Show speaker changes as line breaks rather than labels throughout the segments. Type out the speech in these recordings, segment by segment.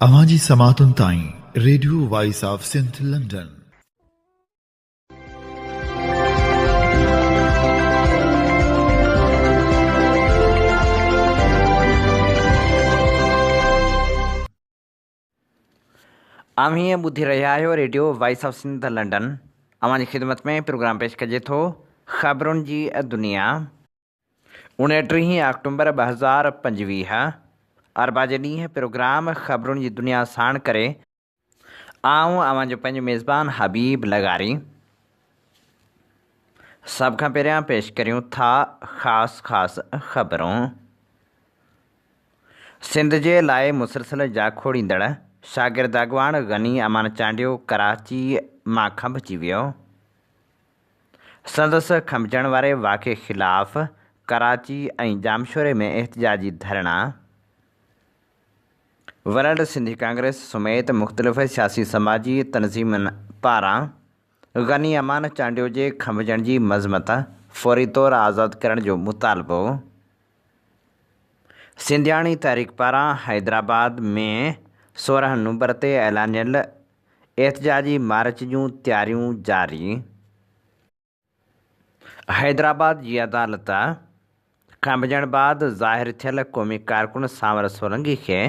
अवांजी समातुन ताईं radio voice of Sindh London.
आम्ही ॿुधी रहिया आहियो radio voice of Sindh London. अवांजी ख़िदमत में प्रोग्राम पेश कजे थो ख़बरुनि जी दुनिया। 29 अक्टूबर 2025 अरबा जे ॾींहुं प्रोग्राम ख़बरुनि जी दुनिया साण करे आऊं अवांजो पंहिंजो मेज़बान हबीब लगारी। सभ खां पहिरियां पेश करियूं था ख़ासि ख़बरूं। सिंध जे लाइ मुसलसल जाखोड़ींदड़ शागिर्द अॻवान गनी अमान चांडियो कराची मां खंभिजी वियो। संदसि खंभिजण वारे वाक़े ख़िलाफ़ कराची ऐं जामशोरे में एहतजाजी धरणा। वर्ल्ड सिंधी कांग्रेस समेत मुख़्तलिफ़ सियासी समाजी तनज़ीमुनि पारां गनी अमान चांडियो जे खंभिजण जी मज़मत फ़ौरी तौरु आज़ादु करण जो मुतालबो। सिंधियाणी तहरीक पारां हैदराबाद में 16 नवंबर ते ऐलानियल एहतजाजी मार्च जूं तयारियूं जारी। हैदराबाद जी अदालत खंभिजण बैदि ज़ाहिर थियल क़ौमी कारकुन सांवर सोलंकी खे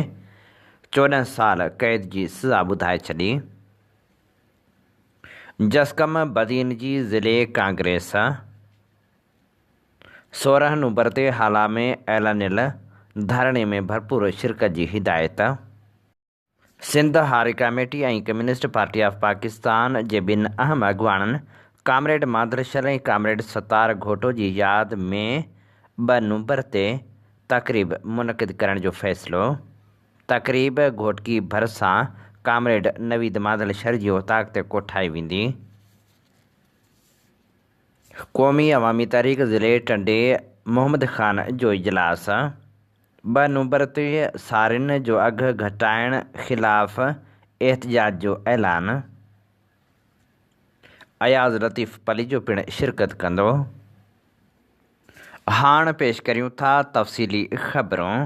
14 साल क़ैद जी सज़ा ॿुधाए छॾी। जसकम बदीन जी ज़िले कांग्रेस 16 नवंबर ते हाला में ऐलानियल धरणे में भरपूर शिरकत जी हिदायत। सिंध हारी कमेटी ऐं कम्युनिस्ट पार्टी ऑफ पाकिस्तान जे ॿिनि अहम अॻवाननि कामरेड मादरशल ऐं कामरेड सतार घोटो जी यादि में 2 नवंबर ते तक़रीब मुनक़िद करण जो फ़ैसिलो। तक़रीब घोटकी भरिसां कामरेड नवीद मादरशल जी ओताक ते कोठाई वेंदी। क़ौमी अवामी तहरीक ज़िले टंडे मोहम्मद ख़ान जो इजलास। 2 नवंबर ते सारिन जो अघु घटाइण ख़िलाफ़ एहतजाज जो ऐलान। अयाज़ लतीफ़ पली जो पिणु शिरकत कंदो। हाणे पेश करियूं था तफ़सीली ख़बरूं।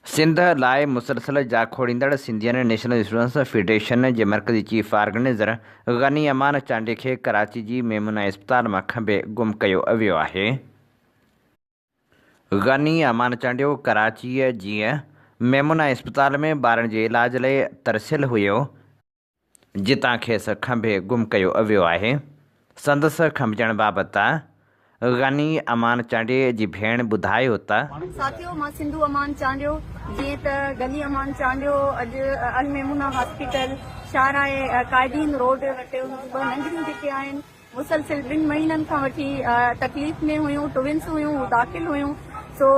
सिंध लाइ मुसलसल जाखोड़ींदड़ सिंधियन नेशनल स्टूडेंट्स फेडरेशन जे मरकज़ी चीफ ऑर्गेनाइज़र गनी अमान चांडे खे कराची जी मेमुना इस्पताल मां खंभे गुम कयो वियो आहे। गनी अमान चांडियो कराचीअ जी मेमुना इस्पताल में ॿारनि जे इलाज लाइ तरसियल हुयो, जितां खेसि खंभे गुम कयो वियो आहे। संदसि खंभिजण बाबति गनी अमान चांडे जी भेण ॿुधायो त
साथियो मां सिंधु अमान चांडियो जीअं त गनी अमान चांडियो अॼु अल मेमुना हॉस्पिटल शाहराए कायदीन रोड वटि 2 नंढड़ियूं जेके आहिनि मुसलसिल 2 महीननि खां वठी तकलीफ़ में हुयूं, ट्विंस हुयूं, दाख़िल हुयूं। सो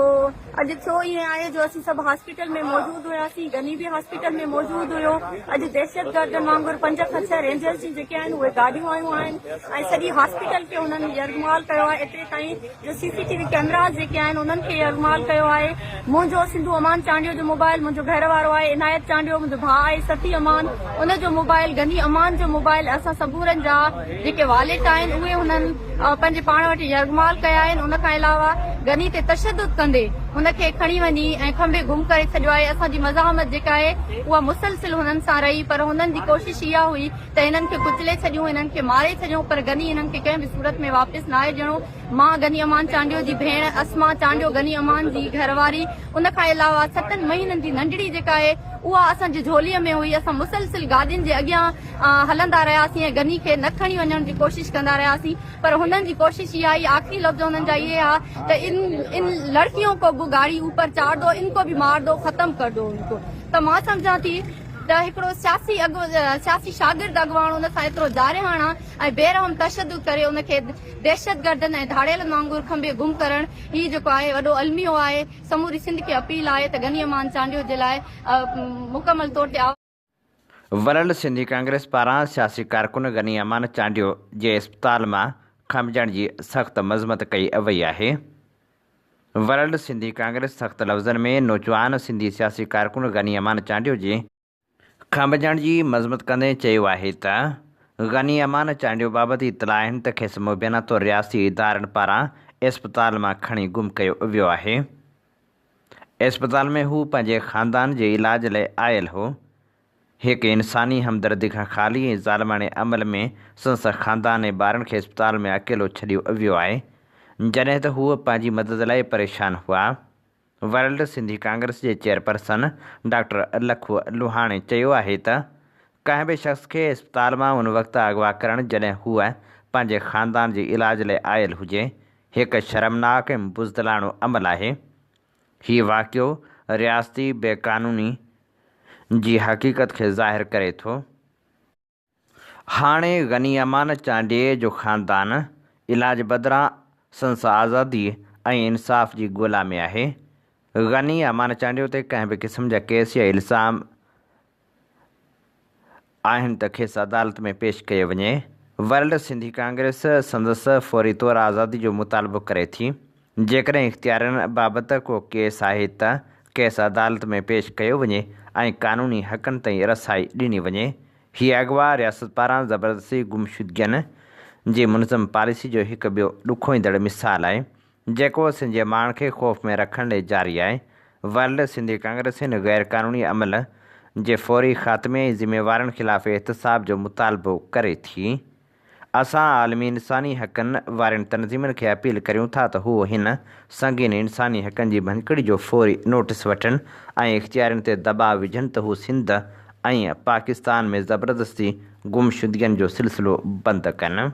अॼु छो ईअं आहे जो असीं सभु हॉस्पिटल में मौजूदु हुयासीं, गनी बि हॉस्पिटल में मौजूदु हुयो। अॼु दहशतगर्दनि वांगुरु 5 खां 6 रेंजर्स जी जेके आहिनि उहे गाॾियूं आयूं आहिनि ऐं सॼी हॉस्पिटल खे उन्हनि यरगमाल कयो आहे। एतिरे ताईं जो CCTV कैमरास जेके आहिनि उन्हनि खे यरगमाल कयो आहे। मुंहिंजो सिंधु अमान चांडियो जो मोबाइल, मुंहिंजो घर वारो आहे इनायत चांडियो, मुंहिंजो भाउ आहे सती अमान, उनजो मोबाइल, गनी अमान जो मोबाइल, असां सबूरनि जा जेके वॉलेट आहिनि उहे हुननि पंहिंजे पाण वटि यरगमाल कया आहिनि। उनखां अलावा गनी ते तशदुद कंदे उनखे खणी वञी ऐं खंभे गुम करे छॾियो आहे। असांजी मज़ाहमत जेका आहे उहा मुसलसिल हुननि सां रही, पर हुननि जी कोशिशि इहा हुई त हिननि खे कुचले छॾियूं, हिननि खे मारे छॾियूं, पर गनी हिननि खे कंहिं बि सूरत में वापसि न आहे ॾियणो। मां गनी अमान चांडियो जी भेण असमा चांडियो, गनी अमान जी घरवारी, उनखां अलावा 7 महीननि जी नंढड़ी जेका आहे उहा असांजी झोलीअ में हुई। असां मुसलसिल गाॾियुनि जे अॻियां हलंदा रहियासीं ऐं गनी खे न खणी वञण जी कोशिशि कंदा रहियासीं, पर हुननि जी कोशिशि इहा आई, आख़िरी लफ़्ज़ हुननि जा इहे हा त इन लड़कियों को गाड़ी ऊपर चाढ़ दो, इनको भी मार दो, ख़त्म कर दो इनको। त मां सम्झां थी त हिकिड़ो सियासी शागिर्द अॻवान उन सां एतिरो जारिहाना ऐं बेरहम तशदुद करे उनखे दहशतगर्दनि ऐं धाड़ियलनि वांगुरु खंभे गुम करणु हीउ जेको आहे वॾो अलमियो आहे। समूरी सिंध खे अपील आहे त गनी अमान चांडियो जे लाइ मुकमल तौर ते
वर्ल्ड सिंधी कांग्रेस पारां सियासी कारकुन गनी अमान चांडियो जे इस्पताल मां खंभिजण जी सख़्त मज़मत कई वई आहे। वर्ल्ड सिंधी कांग्रेस सख़्त लफ़्ज़नि में नौजवान सिंधी सियासी कारकुन गनी अमान चांडियो जे खंभिजण जी मज़मत कंदे चयो आहे त गनी अमान चांडियो बाबति इतला आहिनि त खेसि मुबैना तौरु रियासी इदारनि पारां इस्पताल मां खणी गुम कयो वियो आहे। अस्पताल में हू पंहिंजे ख़ानदान जे इलाज लाइ आयल हो। हिकु इंसानी हमदर्दी खां ख़ाली ऐं ज़ालिमाणे अमल में संदसि ख़ानदान ऐं ॿारनि खे अस्पताल में अकेलो छॾियो वियो आहे, जॾहिं त हूअ पंहिंजी मदद लाइ परेशान हुआ। वर्ल्ड सिंधी कांग्रेस जे चेयरपर्सन डॉक्टर लखू लुहाणे चयो आहे त कंहिं बि शख़्स खे अस्पताल मां उन वक़्तु अगवा करणु जॾहिं हूअ पंहिंजे ख़ानदान जे इलाज लाइ आयल हुजे, हिकु शर्मनाक ऐं बुज़दिलाणो अमल आहे। हीउ वाक़ियो रियासती बेक़ानूनी जी हक़ीक़त खे ज़ाहिर करे थो। हाणे गनी अमान चांडिये जो ख़ानदान इलाज बदिरां संदसि आज़ादी ऐं इंसाफ़ जी ॻोल्हा में आहे। गनी अमान चांडियो ते कंहिं बि क़िस्म जा केस या इल्ज़ाम आहिनि त खेसि अदालत में पेश कयो वञे। वर्ल्ड सिंधी कांग्रेस संदसि फ़ौरी तौरु आज़ादी जो मुतालबो करे थी। जेकॾहिं इख़्तियारनि बाबति को केस आहे त केस अदालत में पेश कयो वञे ऐं क़ानूनी हक़नि ताईं रसाई ॾिनी वञे। हीअ अगवा रियासत पारां ज़बरदस्ती गुमशुदगियुनि जी मुनज़म पॉलिसी जो हिकु ॿियो ॾुखो ईंदड़ मिसाल आहे, जेको सिंध जे माण्हुनि खे ख़ौफ़ में रखण लाइ जारी आहे। वर्ल्ड सिंधी कांग्रेस हिन गैर क़ानूनी अमल जे फ़ौरी ख़ात्मे ऐं ज़िम्मेवारनि ख़िलाफ़ एहतसाब जो मुतालबो करे थी। असां आलमी इंसानी हक़नि वारनि तनज़ीमुनि खे अपील करियूं था त हू हिन संगीन इंसानी हक़नि जी भञकिड़ी जो फ़ौरी नोटिस वठनि ऐं इख़्तियारनि ते दॿाउ विझनि त हू सिंध ऐं पाकिस्तान में ज़बरदस्ती गुमशुदगियुनि जो सिलसिलो बंदि कनि।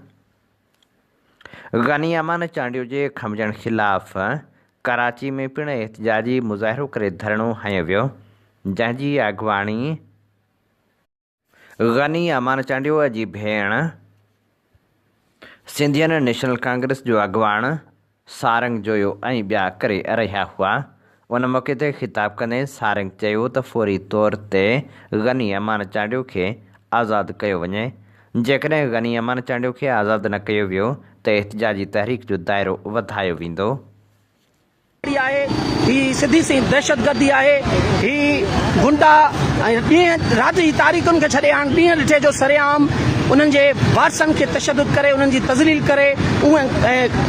गनी अमान चांडियो जे खमिजण ख़िलाफ़ कराची में पिणु एहतिजाजी मुज़ाहिरो करे धरणो हंयो वियो, जंहिंजी अॻुवाणी गनी अमान चांडियो जी भेण सिंधियन नेशनल कांग्रेस जो अॻुवाण सारंग जोयो ऐं ॿिया करे रहिया हुआ। उन मौक़े ते ख़िताब कंदे सारंग चयो त फ़ौरी तौर ते गनी अमान चांडियो खे आज़ादु कयो वञे। जेकॾहिं गनी अमान चांडियो खे आज़ादु न कयो वियो त एहतिजाजी तहरीक जो दाइरो वधायो वेंदो।
ही सिधी सी दहशतगर्दी आहे, ही गुंडा ॾींहं राति जी तारीख़ुनि खे छॾे हाणे ॾींहं ॾिठे जो सरेआम उन्हनि जे वारसनि खे तशदुद करे, उन्हनि जी तज़लील करे,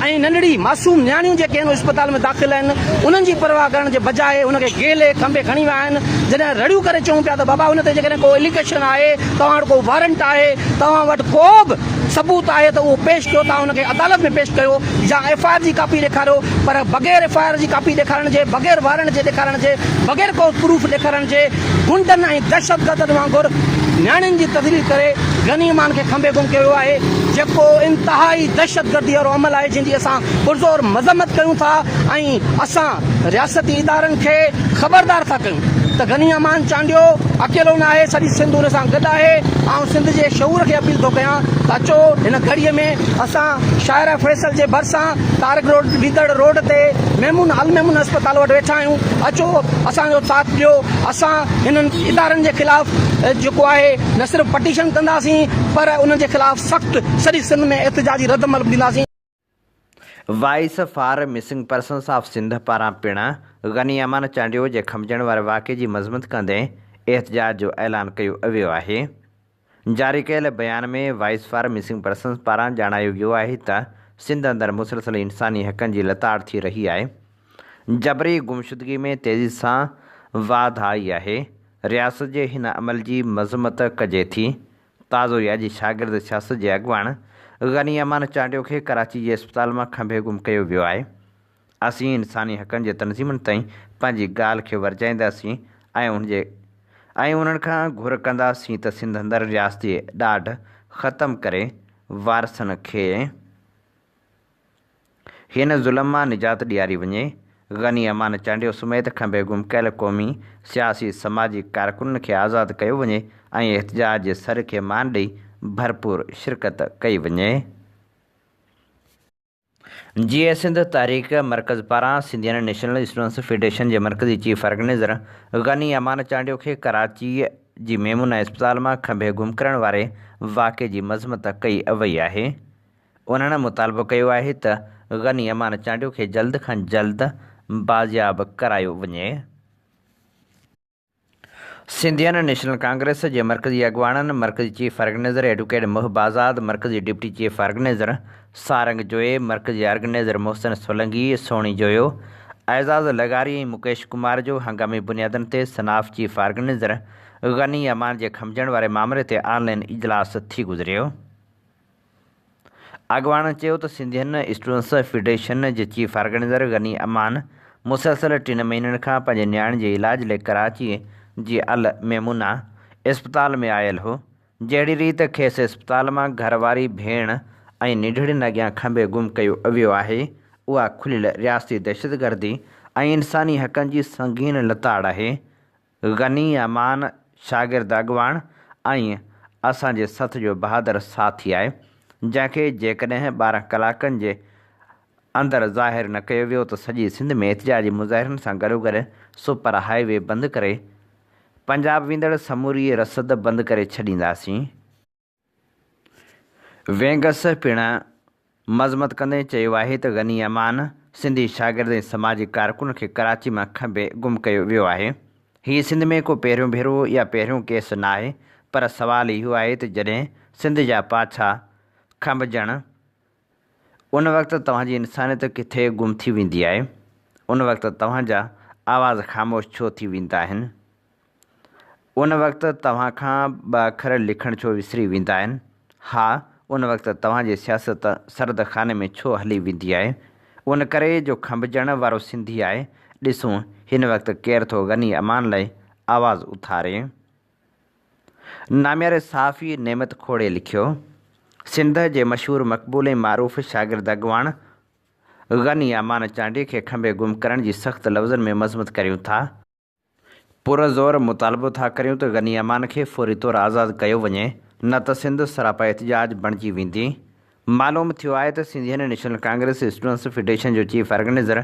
ऐं नंढड़ी मासूम नियाणियूं जेके आहिनि अस्पताल में दाख़िल आहिनि उन्हनि जी परवाह करण जे बजाए उनखे गेले खंभे खणी विया आहिनि। जॾहिं रड़ियूं करे चऊं पिया त बाबा हुन ते जेकॾहिं को एलिगेशन आहे, तव्हां वटि को वारंट आहे, तव्हां वटि को बि सबूत आहे त उहो पेश कयो, तव्हां हुनखे अदालत में पेश कयो या FIR जी कापी ॾेखारियो। पर बग़ैर FIR जी कापी ॾेखारण जे, बग़ैर वारंट जे ॾेखारण जे, बग़ैर को प्रूफ ॾेखारण जे गुंडनि ऐं दहशतगर्दनि वांगुरु नियाणियुनि जी तज़लील करे गनी अमान खे खंभे गुम कयो आहे, जेको इंतिहाई दहशतगर्दी वारो अमल आहे जंहिंजी असां पुरज़ोर मज़म्मत कयूं था ऐं असां रियासती इदारनि खे ख़बरदार था कयूं त गनी अमान चांडियो अकेलो न आहे, सॼी सिंध हुन सां गॾु आहे। ऐं सिंध जे शऊर खे अपील थो कयां त अचो हिन घड़ीअ में असां शाइर फैसल जे भरिसां तारक रोड बीदड़ रोड ते अलमेमून अस्पताल वटि वेठा आहियूं। अचो असांजो साथ ॾियो। असां हिननि इदारनि जे ख़िलाफ़ जेको आहे न सिर्फ़ु पटिशन कंदासीं पर उन्हनि जे ख़िलाफ़ सख़्तु सॼी सिंध में एहतिजाजी रदअमल ॾींदासीं।
Voice for missing persons of Sindh पारां पिणु गनी अमान चांडियो जे खमिजण वारे वाक़े जी मज़म्मत कंदे एहतिजाज जो ऐलान कयो वियो आहे। जारी कयल बयान में वाइस फॉर मिसिंग पर्सन्स पारां ॼाणायो वियो आहे त सिंध अंदरि मुसलसल इंसानी हक़नि जी लताड़ थी रही आहे। जबरी गुमशुदगी में तेज़ी सां वाध आई आहे। रियासत जे हिन अमल जी मज़म्मत कजे थी। ताज़ो रियाजी शागिर्द सियासत जे अॻुवाण गनी अमान चांडियो खे कराची जे अस्पताल मां खंभे गुम कयो वियो आहे। असीं इंसानी हक़नि जे तनज़ीमुनि ताईं पंहिंजी ॻाल्हि खे वरजाईंदासीं ऐं उन्हनि खां घुर कंदासीं त सिंध अंदरि रियासती ॾाढ ख़तमु करे वारसनि खे हिन ज़ुल्म मां निजात ॾियारी वञे। गनी अमान चांडियो समेत खंभे गुम कयल क़ौमी सियासी समाजी कारकुननि खे आज़ादु कयो वञे ऐं एहतिजाज जे सर खे मान ॾेई भरपूर शिरकत कई वञे। जीए सिंध तहरीक मरकज़ पारां सिंधियन नेशनल स्टूडेंट्स फेडरेशन जे मरकज़ी चीफ ऑर्गेनाइज़र गनी अमान चांडियो खे कराची जी मेमूना अस्पताल मां खंभे गुम करण वारे वाक़े जी मज़म्मत कई वई आहे। उन्हनि मुतालबो कयो आहे त गनी अमान चांडियो खे जल्द खां जल्द बाज़ियाब करायो वञे। सिंधियन नेशनल कांग्रेस जे मरकज़ी अॻुवाणनि मरकज़ी चीफ ऑर्गेनाइज़र एडवोकेट महबूब आज़ाद, मरकज़ी डिप्टी चीफ ऑर्गेनाइज़र सारंग जोए, मरकज़ी ऑर्गेनाइज़र मोहसिन सोलंगी, सोणी जोयो एजाज़ लगारी ऐं मुकेश कुमार जो हंगामी बुनियादनि ते सनाफ़ चीफ ऑर्गेनाइज़र गनी अमान जे खमिजण वारे मामले ते ऑनलाइन इजलास थी गुज़रियो। अॻवान चयो त सिंधियन स्टूडेंट्स फेडरेशन जे चीफ ऑर्गेनाइज़र गनी अमान मुसलसल 3 महीननि खां पंहिंजे नियाणे जे इलाज लाइ कराची जी अल मेमुना इस्पताल में आयल हो। जहिड़ी रीति खेसि इस्पताल मां घरवारी भेण ऐं निढड़ियुनि अॻियां खंभे गुम कयो वियो आहे, उहा खुलियल रियासती दहशतगर्दी ऐं इंसानी हक़नि जी संगीन लताड़ आहे। गनी अमान शागिर्द अॻवान ऐं असांजे सथ जो बहादुर साथी आहे, जंहिंखे जेकॾहिं 12 कलाकनि जे अंदरि ज़ाहिर न कयो वियो त सॼी सिंध में एहतिजाजी मुज़ाहिरनि सां गॾोगॾु सुपर हाईवे बंदि करे पंजाब वेंदड़ समूरी रसद बंदि करे छॾींदासीं। वेंगस पिण मज़मत कंदे चयो आहे त गनी अमान सिंधी शागिर्द ऐं समाजी कारकुन खे कराची मां खंभे गुम कयो वियो आहे। हीअ सिंध में को पहिरियों भेरो या पहिरियों केस न आहे, पर सवाल इहो आहे त जॾहिं सिंध जा पाछा खंभजण उन वक़्तु तव्हांजी इंसानियत किथे गुम थी वेंदी आहे? उन वक़्तु तव्हांजा आवाज़ ख़ामोश छो थी वेंदा आहिनि? उन वक़्तु तव्हां खां 2 अखर लिखणु छो विसरी वेंदा आहिनि? हा, उन वक़्तु तव्हांजी सियासत सरद खाने में छो हली वेंदी आहे? उन करे जो खंभजण वारो सिंधी आहे। ॾिसूं हिन वक़्तु केरु थो गनी अमान लाइ आवाज़ उथारे। नामियारे सहाफ़ी नेमत खोड़े लिखियो, सिंध जे मशहूरु मक़बूल ऐं मारूफ़ शागिर्द अॻवान गनी अमान चांडीअ खे खंभे गुम करण जी सख़्त लफ़्ज़नि में मज़मत करियूं था। पुरज़ोर मुतालबो था करियूं त गनी अमान खे फ़ौरी तौरु आज़ादु कयो वञे, न त सिंध सरापा एहतिजाज बणिजी वेंदी। मालूम थियो आहे त सिंधियन नेशनल कांग्रेस स्टूडेंट्स फेडरेशन जो चीफ ऑर्गेनाइज़र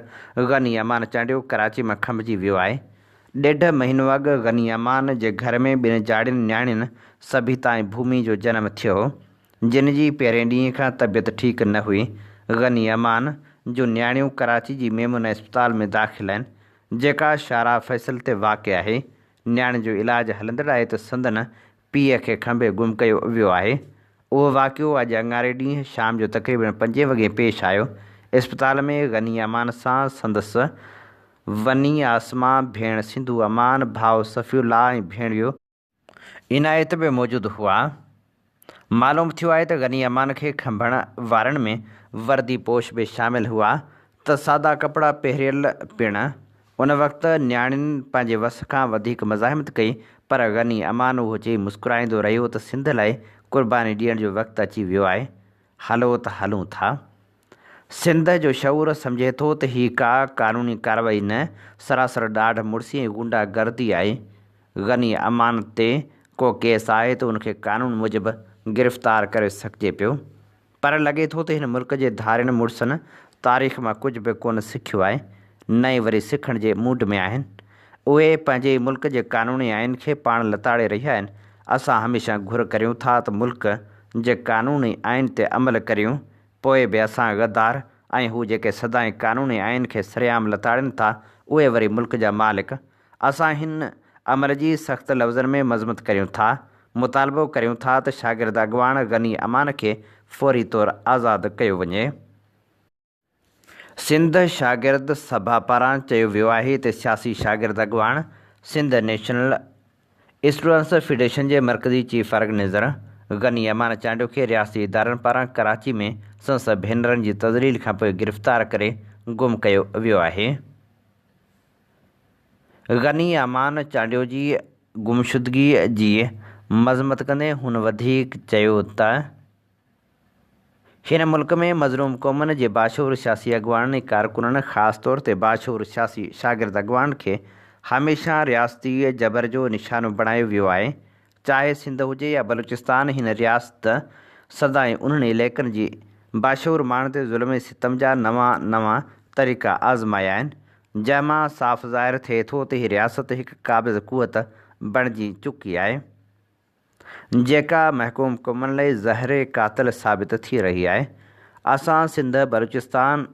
गनी अमान चांडियो कराची में खंभजी वियो आहे। 1.5 महीनो अॻु गनी अमान जे घर में 2 जाड़ियुनि न्याणियुनि सभिता ऐं भूमि जो जनम थियो, जिन जी पहिरें ॾींहं खां तबियत ठीकु न हुई। गनी अमान जूं न्याणियूं कराची जी मेमुना इस्पताल में दाख़िल आहिनि, जेका शारा फैसल ते वाक़िअ आहे। न्याणे जो इलाज हलंदड़ आहे त संदन पीउ खे खंभे गुम कयो वियो आहे। उहो वाक़ियो अॼु अङारे ॾींहुं शाम जो तक़रीबन 5 वॻे पेश आयो। इस्पताल में गनी अमान सां संदसि वनी आसमा, भेण सिंधु अमान, भाउ सफ़ियुल्लाह ऐं भेणियो इनायत बि मौजूदु हुआ। मालूम थियो आहे त गनी अमान खे खंभण वारनि में वर्दी पोश बि शामिल हुआ त सादा कपिड़ा पहिरियल पिणु। उन वक़्तु न्याणियुनि पंहिंजे वस खां वधीक मज़ाहिमत कई, पर गनी अमान उहो चई मुस्कुराईंदो रहियो त सिंध लाइ क़ुर्बानी ॾियण जो वक़्तु अची वियो आहे, हलो त हलूं था। सिंध जो शऊर सम्झे थो त हीअ का क़ानूनी कार्रवाई न, सरासर ॾाढ मुड़सी ऐं गुंडा गर्दी आहे। गनी अमान ते को केस आहे त उनखे क़ानून मूजिबि गिरफ़्तार करे सघिजे पियो, पर लॻे थो त हिन मुल्क जे धारियुनि मुड़सनि तारीख़ मां कुझु बि कोन सिखियो आहे, न ई वरी सिखण जे मूड में आहिनि। उहे पंहिंजे मुल्क जे क़ानूनी आइन खे पाण लताड़े रहिया आहिनि। असां हमेशह घुर करियूं था त मुल्क जे क़ानूनी आइन ते अमल करियूं, पोइ बि असां गद्दार ऐं हू जेके सदाईं क़ानूनी आइन खे सरेआम लताड़नि था, उहे वरी मुल्क जा मालिक। असां हिन अमल जी सख़्त लफ़्ज़नि में मज़मत करियूं था, मुतालबो करियूं था त शागिर्द अॻवान गनी अमान खे फ़ौरी तौरु आज़ादु कयो वञे। सिंध शागिर्द सभा पारां चयो वियो आहे त सियासी शागिर्द अॻवान सिंध नेशनल स्टूडेंट्स फेडरेशन जे मरकज़ी चीफ ऑर्गेनाइज़र गनी अमान चांडियो खे रियासती इदारनि पारां कराची में संसद भेनरनि जी तज़लील खां पोइ गिरफ़्तार करे गुम कयो वियो आहे। गनी अमान चांडियो जी गुमशुदगी जी मज़मत कंदे हुन वधीक चयो त हिन मुल्क में मज़लूम क़ौमनि जे बाशऊर सियासी अॻवाननि ऐं कारकुननि, ख़ासि तौर ते बाशऊर सियासी शागिर्द अॻवान खे हमेशह रियासती जबर जो निशानो बणायो वियो आहे। चाहे सिंध हुजे या बलूचिस्तान, हिन रियासत सदाईं उन्हनि इलाइक़नि जी बाशऊर माण्हुनि ते ज़ुल्म ऐं सितम जा नवां तरीक़ा आज़माया आहिनि, जंहिंमां साफ़ ज़ाहिर थिए थो त हीअ रियासत हिकु क़ाबिज़ क़ुवत बणिजी चुकी आहे, जेका महकूम क़ौमनि लाइ ज़हर क़ातिल साबित थी रही आहे। असां सिंध, बलूचिस्तान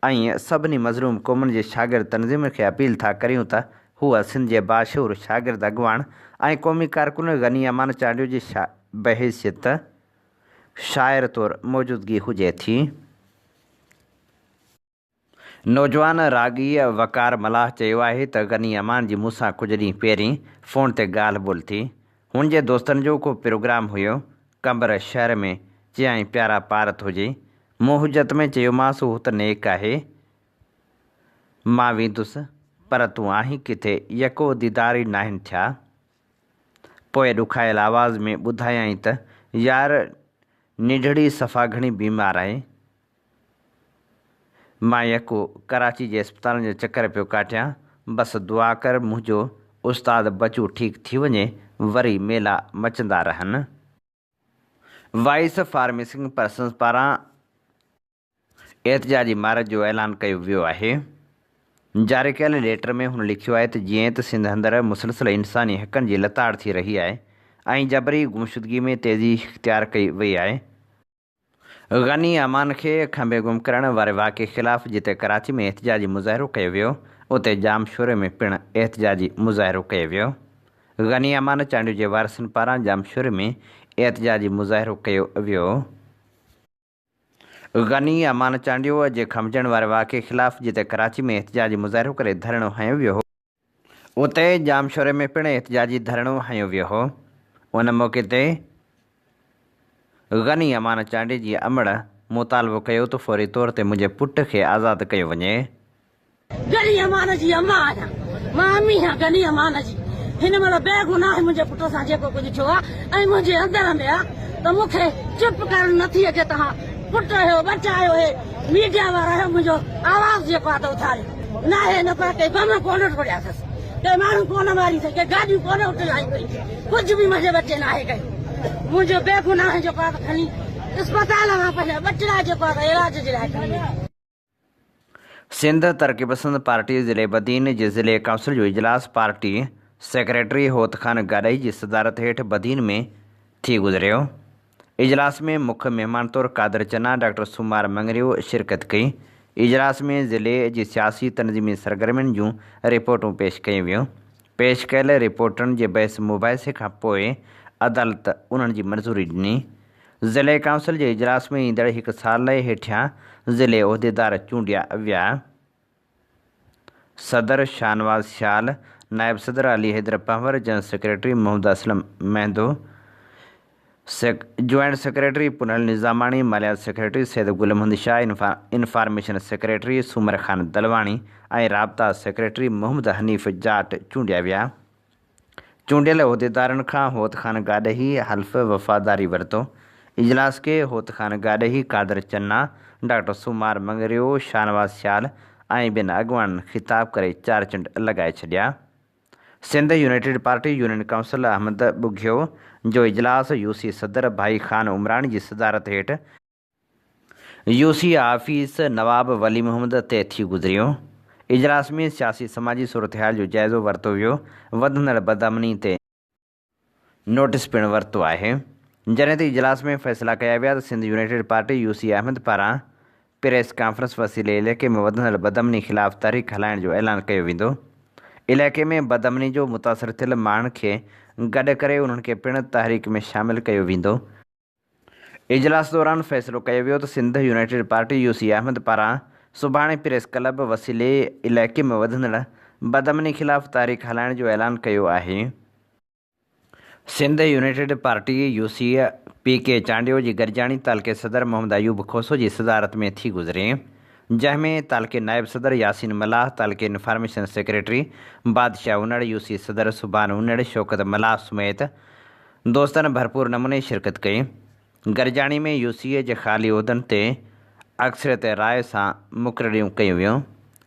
ऐं सभिनी मज़लूम क़ौमनि जे शागिर्द तनज़ीमुनि खे अपील था करियूं त हूअ सिंध जे बाशऊर शागिर्द अॻवान ऐं क़ौमी कारकुन गनी अमान चांडियो जी बहैसियत शाइर तौरु मौजूदगी हुजे थी। नौजवान रागी वकार मलाह चयो आहे त गनी अमान जी मूंसां कुझु ॾींहं पहिरीं फ़ोन ते ॻाल्हि ॿोल थी। हुन जे दोस्तनि जो को प्रोग्राम हुयो कंबर शहर में, चयाईं प्यारा पारत हुजे। मूं हुजत में चयोमांसि हू त नेक आहे, मां वेंदुसि, पर तूं आहीं किथे, यको दीदार ई नाहिनि थिया। पोइ ॾुखायल आवाज़ में ॿुधायईं त यार निढड़ी सफ़ा घणी बीमार आहे। मां यको कराची जे अस्पताल जो चकर पियो काटियां, बसि दुआ कर मुंहिंजो उस्ताद बचू ठीकु थी वञे, वरी मेला मचंदा रहनि। वाइस फार्मेसिंग पर्सन्स पारां एहतजाजी मार्च जो ऐलान कयो वियो आहे। जारी कयल लेटर में हुन लिखियो आहे त जीअं त सिंध अंदरि मुसलसल इंसानी हक़नि जी लताड़ थी रही आहे ऐं जबरी गुमशुदगी में तेज़ी इख़्तियार कई वई आहे। गनी अमान खे खंबे गुम करण वारे वाक़े ख़िलाफ़ जिते कराची में एहतजाजी मुज़ाहिरो कयो वियो, उते जामशोरे में पिणु एहतजाजी मुज़ाहिरो कयो वियो। गनी अमान चांडियूं जे वारसनि पारां जामशोरे में एहतजाजी मुज़ाहिरो कयो वियो। गनी अमान चांडियो जे खमजण वारे वाक़े ख़िलाफ़ जिते कराची में एहतजाजी मुज़ाहिरो करे धरणो हंयो वियो हो, उते जामशोरे में पिणु एहतजाजी धरणो हंयो वियो हो। उन मौक़े ते गनी अमान चांडी जी अमड़ मुतालबो कयो त फौरी तौर ते मुंहिंजे पुट खे आज़ादु कयो वञे।
गनी अमान जी अम्मा आहियां, मां अम्मी आहियां गनी अमान जी। हिन महिल बेगुनाह मुंहिंजे पुट सां जेको कुझु थियो आहे ऐं मुंहिंजे अंदर में आहे त मूंखे चुप करणु नथी अचे। तव्हां पुट हुयो, बचा आयो हे, मीडिया वारा आहियो, मुंहिंजो आवाज़ जेको आहे त उथारे न आहे, न पर के बम कोन टोड़िया अथसि, के माण्हू कोन मारी अथई, के गाॾियूं कोन उटलाई पई, कुझु बि मुंहिंजे बचे न आहे कई। मुंहिंजो बेगुनाह जेको आहे त खणी अस्पताल मां पंहिंजा बचड़ा जेको आहे त इलाज जे लाइ खणी।
सिंध तरक़ी पसंद पार्टी ज़िले बदीन जे ज़िले काउंसिल जो इजलास पार्टी सेक्रेटरी होत खान गाॾई जी सदारत हेठि बदीन में थी गुज़रियो। इजलास में मुख्य मेहमान तौर कादर चन्ना डॉक्टर सुमार मंगरियो शिरकत कई। इजलास में ज़िले जी सियासी तनज़ीमी सरगर्मियुनि जूं रिपोर्टूं पेश कयूं वियूं। पेश कयल रिपोर्टुनि जे बहस मुबाहिसे खां पोइ अदालत उन्हनि जी मंज़ूरी ॾिनी। ज़िले काउंसिल जे इजलास में ईंदड़ हिकु साल हेठियां ज़िले उहिदेदार चूंडिया विया। सदर शाहनवाज़ शाल, नायब सदर Ali Haider Panwar, general secretary Mohammad Aslam Mahdo, joint secretary Punal Nizamani, मालियात secretary Syed Gul Mohammad Shah, information secretary सुमर खान दलवाणी ऐं राबता सेक्रेटरी मोहम्मद हनीफ़ जाट चूंडिया विया। चूंडियल उहिदेदारनि खां होत खान गाॾही हल्फ़ वफ़ादारी वरितो। इजलास खे होत खान गाॾही, कादर चन्ना, डॉक्टर सुमार मंगरियो, शाहनवाज़ शाल ऐं ॿिनि अॻुवाननि ख़िताब करे चार चंड लॻाए छॾिया। Sindh united party union council Ahmed Bughio जो इजलास यूसी सदर भाई खान उमरानी जी सदारत हेठि यूसी आफ़ीस नवाब वली मोहम्मद ते थी गुज़रियो। इजलास में सियासी समाजी सूरत हाल जो जाइज़ो वरितो वियो। वधंदड़ बदअमनी ते नोटिस पिणु वरितो आहे। जॾहिं त इजलास में फ़ैसिला कया विया त सिंध यूनाइटेड पार्टी यूसी अहमद पारां प्रेस कॉन्फ्रेंस वसीले इलाइक़े में वधंदड़ बदअमनी ख़िलाफ़ तहरीक हलाइण जो ऐलान कयो वेंदो। इलाइक़े में बदअमनी जो मुतासिर थियल माण्हुनि खे गॾु करे उन्हनि खे पिणु तहरीक में शामिलु कयो वेंदो। इजलास दौरान फ़ैसिलो कयो वियो त सिंध यूनाइटेड पार्टी यूसी अहमद पारां सुभाणे प्रेस क्लब वसीले इलाइक़े में वधंदड़ बदअमनी ख़िलाफ़ तहरीक हलाइण जो ऐलान कयो आहे। Sindh united party UC PK Chandio जी गरजाणी तालके सदर मोहम्मद अयूब खोसो जी सदारत में थी गुज़रे, जंहिंमें तालके नायब सदर यासीन मलाह, तालके इंफॉर्मेशन सेक्रेटरी बादशाह उनड़, यूसी सदर सुबान उनड़, शौकत मलाह समेत दोस्तनि भरपूर नमूने शिरकत कई। गरजाणी में यूसीअ जे ख़ाली उहिदनि ते अक्सरियत राय सां मुक़ररियूं कयूं वियूं।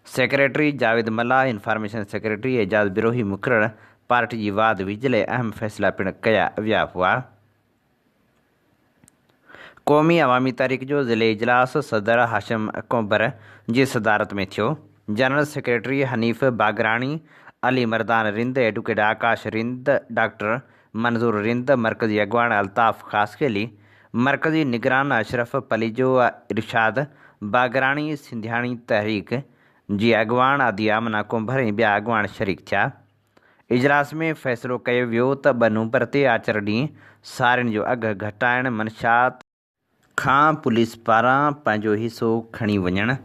सेक्रेटरी जावेद मलाह, इंफॉर्मेशन सेक्रेटरी एजाज़ बिरोही मुक़ररु पार्टी जी वाद विझले अहम फ़ैसिला पिणु कया विया हुआ। क़ौमी अवामी तहरीक जो ज़िले इजलास सदर हाशिम कोबर जी सदारत में थियो। General secretary Hanif Bagrani, Ali Mardan Rind, advocate Akash Rind, doctor Manzoor Rind, मरकज़ी अगवान अल्ताफ़ ख़ासकेली, मरकज़ी निगरान अशरफ पलीजो, इरशाद बागराणी, सिंधियाणी तहरीक जी अगवान आदियामना कुंभर ऐं ॿिया अगवान शरीक थिया। इजलास में फ़ैसिलो कयो वियो त 2 नवंबर ते आचर ॾींहुं सारियुनि जो अघु घटाइण, मंशात खां पुलिस पारां पंहिंजो हिसो खणी वञणु,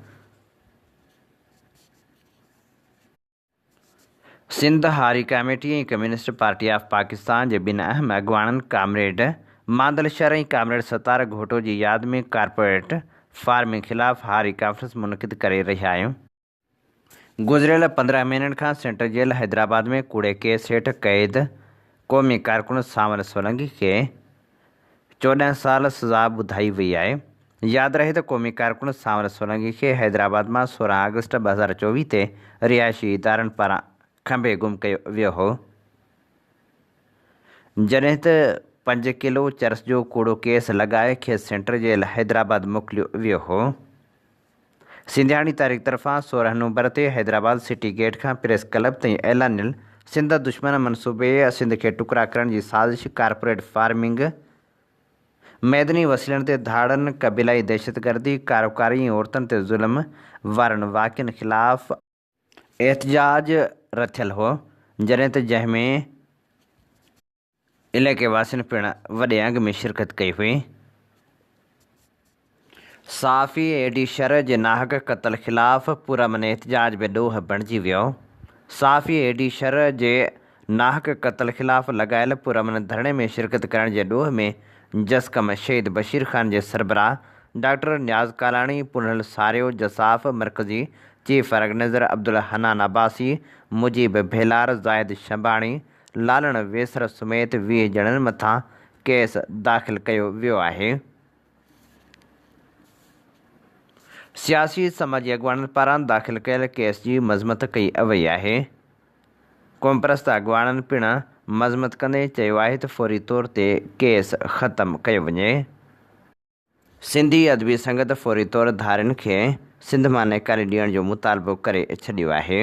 सिंध हारी कमेटी ऐं कम्युनिस्ट पार्टी ऑफ पाकिस्तान जे ॿिनि अहम अॻुवाणनि कामरेड मांदल शहर ऐं कामरेड सतार घोटो जी यादि में कॉर्पोरेट फार्मिंग ख़िलाफ़ हारी कॉन्फ्रेंस मुनक़िद करे रहिया आहियूं। गुज़िरियल 15 महीननि खां सेंट्रल जेल हैदराबाद में कूड़े केस हेठि क़ैद क़ौमी कारकुन सावर सोलंकी खे 14 साल सज़ा ॿुधाई वई आहे। यादि रहे त क़ौमी कारकुन सावर सोलंकी खे हैदराबाद मां 16 अगस्त 2024 ते रिहाइशी इदारनि पारां खंभे गुम कयो वियो हो, जॾहिं त 5 किलो चरस जो कूड़ो केस लॻाए खेसि सेंट्रल जेल हैदराबाद मोकिलियो वियो हो। सिंधियाणी तारीख़ तरफ़ां 16 नवंबर ते हैदराबाद सिटी गेट खां प्रेस क्लब ताईं ऐलानियल सिंध दुश्मन मनसूबे सिंध खे टुकड़ा करण जी साज़िश कॉर्पोरेट फार्मिंग मैदनी वसीलनि ते धाड़नि क़बीलाई दहशतगर्दी कारोबारी ऐं औरतुनि ते ज़ुल्म वारनि वाक़िअनि ख़िलाफ़ एहतजाज रथियल हो, जॾहिं त जंहिंमें इलाइक़े वासियुनि पिणु वॾे अंग में शिरकत कई हुई। साफ़ी एडीशर जे नाहक क़त्ल ख़िलाफ़ पुरअमन एहतजाज में ॾोह बणिजी वियो। साफ़ी एडीशर जे नाहक क़त्ल ख़िलाफ़ लॻायल पुरअमन धरणे में शिरकत करण जे ॾोह में जसकम शहीद बशीर ख़ान जे सरबराह डॉक्टर न्याज़ कालाणी पुनल सारियो जसाफ मरकज़ी चीफ ऑर्गेनाइज़र अब्दुल हनान अब्बासी मुजीब भेलार ज़ाहिद शंबाणी लालण वेसर समेत 20 ॼणनि मथां केस दाख़िल कयो वियो आहे। सियासी समाजी अॻुवाणनि पारां दाख़िल कयल केस जी मज़मत कई वई आहे। क़ौमप्रस्त अॻुवाणनि पिणु मज़मत कंदे चयो आहे त फौरी तौर ते केस ख़तमु कयो वञे। सिंधी अदबी संगत फौरी तौर धारियुनि खे सिंध मां निकाले ॾियण जो मुतालबो करे छॾियो आहे।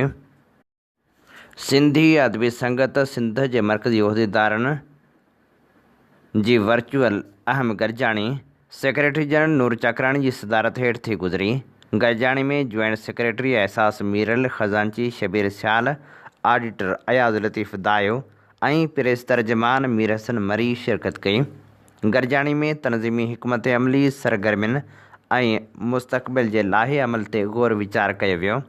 सिंधी अदबी संगत सिंध जे मरकज़ी उहिदेदारनि जी वर्चुअल अहम गॾिजाणी सेक्रेटरी जनरल नूर चक्राणी जी सदारत हेठि थी गुज़री। गॾिजाणी में जॉइंट सेक्रेटरी एहसास मीरल, ख़ज़ानची शबीर सियाल, ऑडिटर अयाज़ लतीफ़ दायो ऐं प्रेस तर्जमान मीर हसन मरी शिरकत कई। गॾिजाणी में तनज़ीमी हिकमत अमली सरगर्मियुनि ऐं मुस्तक़बिल जे लाहे अमल ते ग़ौर वीचार कयो वियो।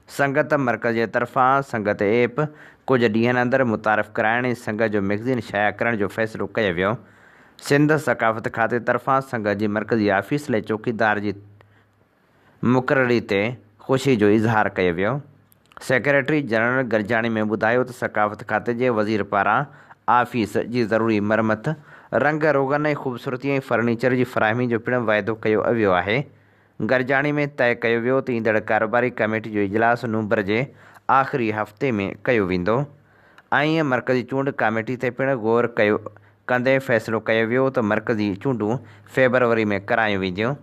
संगत मरकज़ जे तरफ़ां संगत ऐप कुझु ॾींहंनि अंदरि मुतारिफ़ कराइण ऐं संगत जो मैगज़ीन शाया करण जो फ़ैसिलो कयो वियो। सिंध सक़ाफ़त खाते तरफ़ां संगत जी मरकज़ी ऑफिस लाइ चौकीदार जी मुक़ररी ते ख़ुशी जो इज़हार कयो वियो। सेक्रेटरी जनरल गॾिजाणी में ॿुधायो त सक़ाफ़त खाते जे वज़ीर पारां ऑफिस जी ज़रूरी मरमत, रंग रोगन ऐं ख़ूबसूरती ऐं फर्नीचर जी फ़राहमी जो पिणु वाइदो कयो वियो आहे। गॾिजाणी में तय कयो वियो त ईंदड़ कारोबारी कमेटी जो इजलास नवंबर जे आख़िरी हफ़्ते में कयो वेंदो ऐं मरकज़ी चूंड कमेटी ते पिणु ग़ौर कयो कंदे फ़ैसिलो कयो वियो त मरकज़ी चूंडूं फ़ेबरवरी में करायूं वेंदियूं।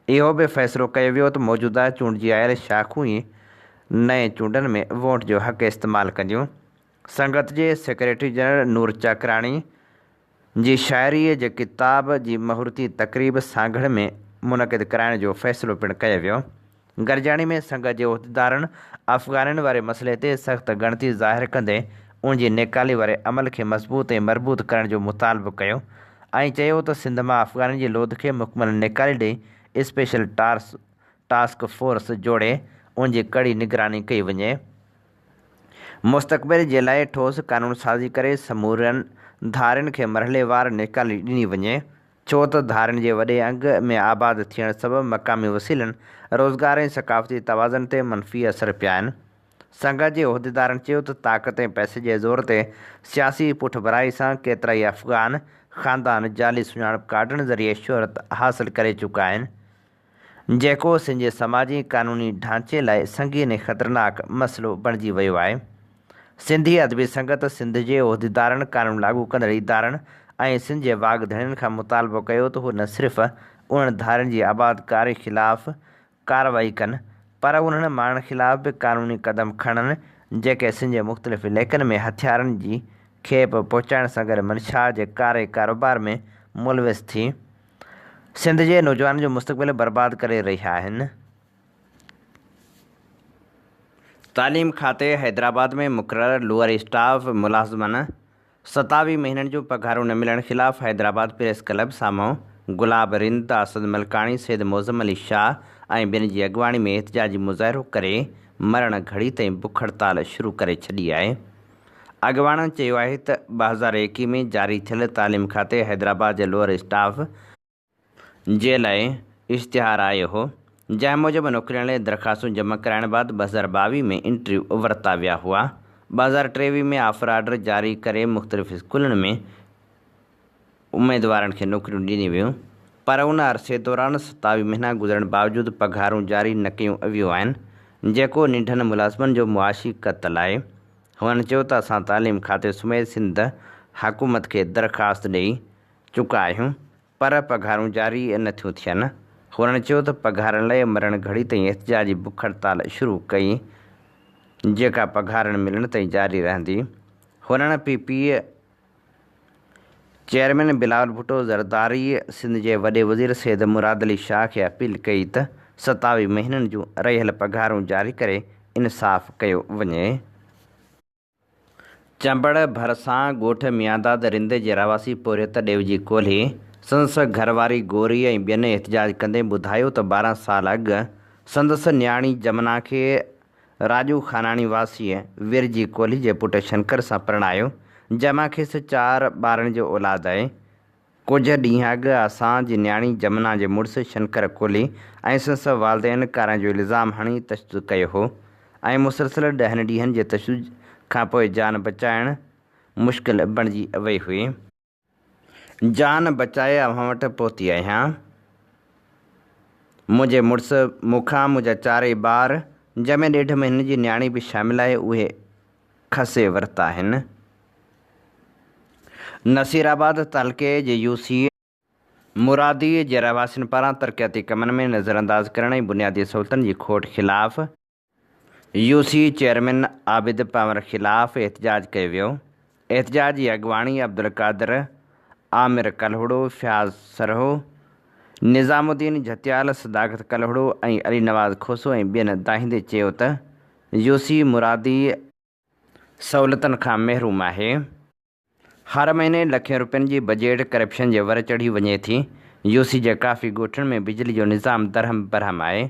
इहो बि फ़ैसिलो कयो वियो त मौजूदा चूंडिजी आयल शाख़ूं ई नए चूंडनि में वोट जो हक़ इस्तेमालु कंदियूं। संगत जे सेक्रेटरी जनरल नूर चक्राणी जी शाइरीअ जे किताब जी महूरती तक़रीब सांगड़ में मुनक़िद कराइण जो फ़ैसिलो पिणु कयो वियो। गॾिजाणी में संगत जे उहिदेदारनि अफ़गाननि वारे मसइले ते सख़्त गणती ज़ाहिर कंदे उन जी निकाली वारे अमल खे मज़बूत ऐं मरबूत करण जो मुतालबो कयो ऐं चयो त सिंध मां अफ़गाननि जी लोध खे मुकमल निकाले ॾेई स्पेशल टास्क फोर्स जोड़े उन जी कड़ी निगरानी कई वञे। मुस्तक़बिल जे लाइ ठोस क़ानून साज़ी करे समूरनि धारियुनि खे मरहलेवार निकाली ॾिनी वञे, छो त धारियुनि जे वॾे अंग में आबाद थियण सबबि मक़ामी वसीलनि, रोज़गार ऐं सक़ाफ़ती तवाज़न ते मनफ़ी असर पिया आहिनि। संगत जे उहिदेदारनि चयो त ताक़त ऐं पैसे जे ज़ोर ते सियासी पुठभराई सां केतिरा ई अफ़गान ख़ानदान जाली सुञाणप कार्डनि ज़रिए शोहरत हासिल करे चुका आहिनि, जेको सिंध जे समाजी क़ानूनी ढांचे लाइ संगीन ऐं ख़तरनाक मसइलो बणिजी वियो आहे। सिंधी अदबी संगत सिंध जे उहिदेदारनि, क़ानून लागू कंदड़ इदारनि ऐं सिंध जे वागधड़ियुनि खां मुतालबो कयो त हू न सिर्फ़ु उन्हनि धारियुनि जी आबादकारी ख़िलाफ़ कार्रवाई कनि, पर उन्हनि माण्हुनि ख़िलाफ़ बि क़ानूनी क़दम खणनि जेके सिंध जे मुख़्तलिफ़ इलाइक़नि में हथियारनि जी खेप पहुचाइण सां गॾु मंशा जे कारोबार में मुलविस थी सिंध जे नौजवाननि जो मुस्तक़बिल बर्बाद करे रहिया आहिनि। तालीम खाते हैदराबाद में मुक़रर लोअर स्टाफ मुलाज़िमनि 27 महीननि जो पघारूं न मिलण ख़िलाफ़ हैदराबाद प्रेस क्लब साम्हूं गुलाब रिंद, असद मलकाणी, सैद मौज़म अली शाह ऐं ॿियनि जी अॻुवाणी में एहतजाजी मुज़ाहिरो करे मरण घड़ी ताईं बुख हड़ताल शुरू करे छॾी आहे। अॻवाननि चयो आहे त 2021 में जारी थियल तालीम खाते हैदराबाद जे लोअर स्टाफ जे लाइ इश्तिहार आयो हो, जंहिं मूजिबि नौकिरियुनि लाइ दरख़्वास्तूं जमा कराइण बाद 2022 में इंटरव्यू वरिता विया हुआ। 2023 में ऑफर ऑर्डर जारी करे मुख़्तलिफ़ स्कूलनि में उमेदवारनि खे नौकरियूं ॾिनियूं वियूं, पर उन अरसे दौरान 27 महीना गुज़रण बावजूदि पघारूं जारी न कयूं वियूं आहिनि, जेको निंढनि मुलाज़िमनि जो मुआशी क़त्ल आहे। हुननि चयो त असां तालीम खाते समेत सिंध हुकूमत खे दरख़्वास्त ॾेई चुका आहियूं, पर पघारूं जारी नथियूं थियनि। हुननि चयो त पघारनि लाइ मरण घड़ी ताईं एहतिजाजी बुख हड़ताल शुरू कई, जेका पघार न मिलण ताईं जारी रहंदी। हुननि PPE चेयरमैन बिलावल भुट्टो ज़रदारी सिंध जे वॾे वज़ीर सैयद मुराद अली शाह खे अपील कई त 27 महीननि जूं रहियल पघारूं जारी करे इंसाफ़ कयो वञे। चंबड़ भरिसां ॻोठ मियांदाद रिंदे जे रहावासी पोरियत ॾेवजी कोल्हे संदसि घरवारी गौरी ऐं ॿियनि एहतिजाज कंदे ॿुधायो त 12 साल अॻु संदसि न्याणी जमना खे राजू खानाणी वासीअ विरजी कोहली जे पुटु शंकर सां परणायो, जंहिंमां खेसि 4 ॿारनि जो औलाद आहे। कुझु ॾींहं अॻु असांजी न्याणी जमना जे मुड़ुसु शंकर कोहली ऐं संदसि वालदेन कारां जो इल्ज़ाम हणी तशदुद कयो हो ऐं मुसलसल 10 ॾींहनि जे तशदुद खां पोइ जान बचाइण मुश्किल बणिजी वई हुई। जान बचाए अव्हां वटि पहुती आहियां। मुंहिंजे मुड़ुसु मूंखां मुंहिंजा 4 ॿार, जंहिंमें 1.5 महीने जी न्याणी बि शामिल आहे, उहे खसे वरिता आहिनि। नसीराबाद तालुके जे UC मुरादी जे रहवासियुनि पारां तरक़ियाती कमनि में नज़रअंदाज़ करण ऐं बुनियादी सहूलियतनि जी खोट ख़िलाफ़ UC चेयरमैन आबिद पंवर ख़िलाफ़ एहतिजाज कयो वियो। एहतिजाज जी अॻवानी अब्दुल कादिर आमिर कलहड़ो, फयाज़ सरहो, निज़ामुद्दीन झतियाल, सदाकत कलहड़ो ऐं अली नवाज़ खोसो ऐं ॿियनि दाहिंदे चयो त UC मुरादी सहूलियतुनि खां महरूम आहे। हर महीने लखें रुपयनि जी बजट करप्शन जे वर चढ़ी वञे थी। UC जे काफ़ी ॻोठनि में बिजली जो निज़ाम दरहम बरहम आहे।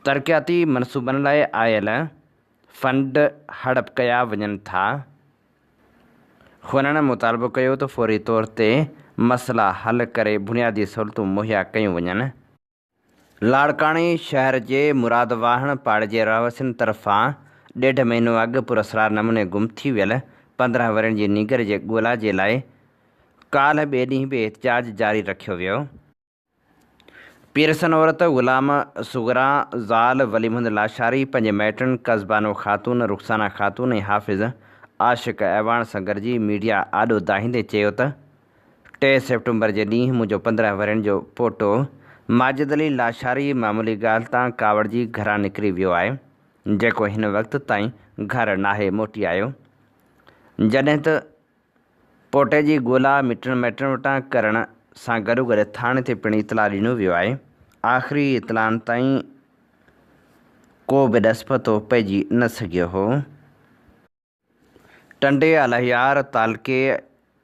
तरक़ियाती मनसूबनि लाइ आयल फंड हड़प कया वञनि था। हुननि मुतालबो कयो त फौरी तौर ते मसइला हल करे बुनियादी सहूलियतूं मुहैया कयूं वञनि। लाड़काणी शहर जे मुराद वाहण पाड़ जे रहवासियुनि तरफ़ां 1.5 महीनो अॻु पुरअसरार नमूने गुम थी वियल 15 वरनि जी नीगर जे ॻोल्हा जे लाइ काल्ह ॿिए ॾींहुं बि एहतिजाज जारी रखियो वियो। पीरसन औरत ग़ुलाम सुगरा ज़ाल वलीमुहम्मद लाशारी पंहिंजे माइटनि कज़बानो ख़ातून, रुख़साना ख़ातून ऐं हाफ़िज़ आशिक़ ऐवान सां गॾिजी मीडिया आॾो दाहींदे चयो त 3 सेप्टेम्बर जे ॾींहुं मुंहिंजो 15 वरनि जो पोटो माजिद अली लाशारी मामूली ॻाल्हि तां कावड़जी घरां निकिरी वियो आहे, जेको हिन वक़्त ताईं घर नाहे मोटी आयो, जॾहिं त पोटे जी ॻोल्हा मिटनि माइटनि वटां करण सां गॾोगॾु थाणे ते पिणु इतला ॾिनो वियो आहे। आख़िरी इतलाउनि ताईं को बि ॾस पतो पइजी न सघियो हो। टंडे अलहियार तालुके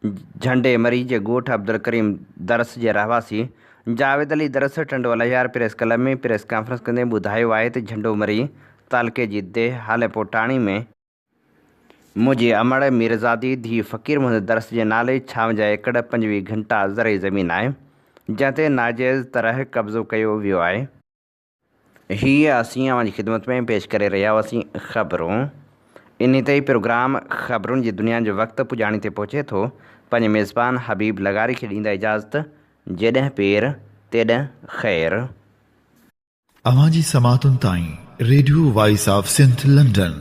झंडे मरी जे ॻोठ अब्दुल करीम दरस जे रहवासी जावेद अली दरस टंडो अलहियार प्रेस क्लब में प्रेस कॉन्फ्रेंस कंदे ॿुधायो आहे त झंडो मरी तालुके जी देह हालेपोटाणी में मुंहिंजी अमड़ मीरज़ादी धीउ फ़क़ीर मोहम्मद दरस जे नाले 56 एकड़ 25 घंटा ज़रई ज़मीन आहे, जंहिं ते नाजाइज़ तरह कब्ज़ो कयो वियो आहे। हीअ असीं अव्हांजी ख़िदमत में पेश करे रहिया हुआसीं ख़बरूं। इन ते ई प्रोग्राम ख़बरुनि जी दुनिया जो वक़्तु पुॼाणी ते पहुचे थो। पंहिंजे मेज़बान हबीब लगारी खे ॾींदा इजाज़त। जेॾहिं पेर तेॾहिं ख़ैर।
अवां जी समातुनि ताईं radio voice of Sindh London